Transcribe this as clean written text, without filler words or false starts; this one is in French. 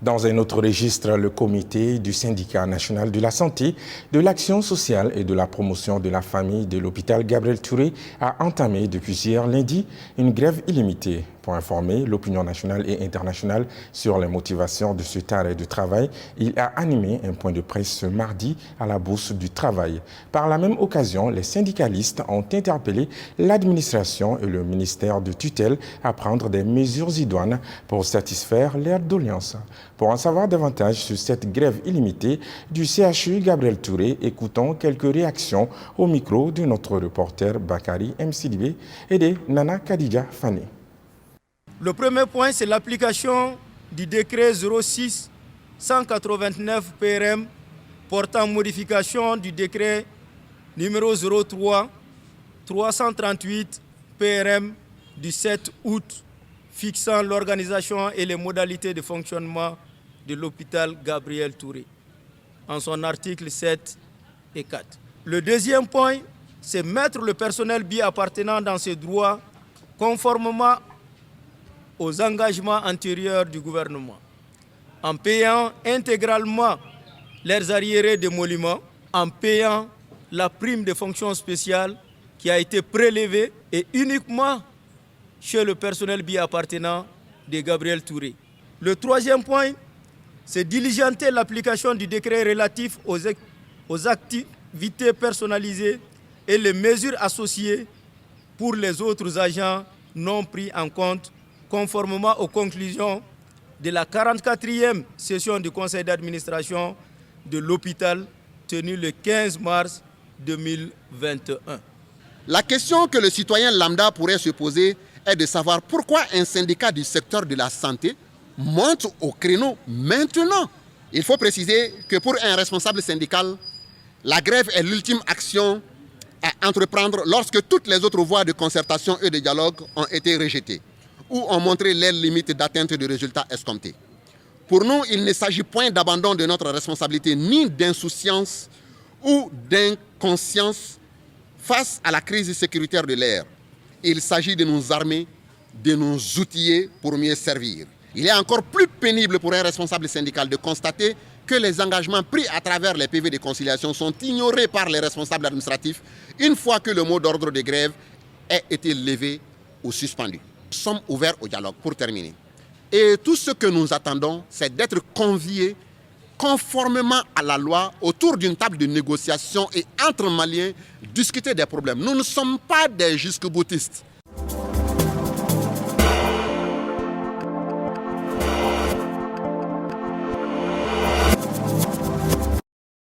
Dans un autre registre, le comité du syndicat national de la santé, de l'action sociale et de la promotion de la famille de l'hôpital Gabriel Touré a entamé depuis hier lundi une grève illimitée. Pour informer l'opinion nationale et internationale sur les motivations de cet arrêt de travail, il a animé un point de presse ce mardi à la Bourse du Travail. Par la même occasion, les syndicalistes ont interpellé l'administration et le ministère de tutelle à prendre des mesures idoines pour satisfaire leurs doléances. Pour en savoir davantage sur cette grève illimitée du CHU Gabriel Touré, écoutons quelques réactions au micro de notre reporter Bakari Msidibé et de Nana Kadija Fane. Le premier point, c'est l'application du décret 06-189 PRM portant modification du décret numéro 03-338 PRM du 7 août fixant l'organisation et les modalités de fonctionnement de l'hôpital Gabriel Touré, en son article 7 et 4. Le deuxième point, c'est mettre le personnel bi appartenant dans ses droits conformément aux engagements antérieurs du gouvernement, en payant intégralement leurs arriérés d'émoluments, en payant la prime de fonction spéciale qui a été prélevée et uniquement chez le personnel bi appartenant de Gabriel Touré. Le troisième point, c'est diligenter l'application du décret relatif aux activités personnalisées et les mesures associées pour les autres agents non pris en compte, conformément aux conclusions de la 44e session du conseil d'administration de l'hôpital tenue le 15 mars 2021. La question que le citoyen lambda pourrait se poser est de savoir pourquoi un syndicat du secteur de la santé monte au créneau maintenant. Il faut préciser que pour un responsable syndical, la grève est l'ultime action à entreprendre lorsque toutes les autres voies de concertation et de dialogue ont été rejetées ou ont montré les limites d'atteinte de résultats escomptés. Pour nous, il ne s'agit point d'abandon de notre responsabilité ni d'insouciance ou d'inconscience face à la crise sécuritaire de l'air. Il s'agit de nous armer, de nous outiller pour mieux servir. Il est encore plus pénible pour un responsable syndical de constater que les engagements pris à travers les PV de conciliation sont ignorés par les responsables administratifs une fois que le mot d'ordre de grève a été levé ou suspendu. Nous sommes ouverts au dialogue pour terminer. Et tout ce que nous attendons, c'est d'être conviés conformément à la loi autour d'une table de négociation et entre Maliens discuter des problèmes. Nous ne sommes pas des jusque-boutistes.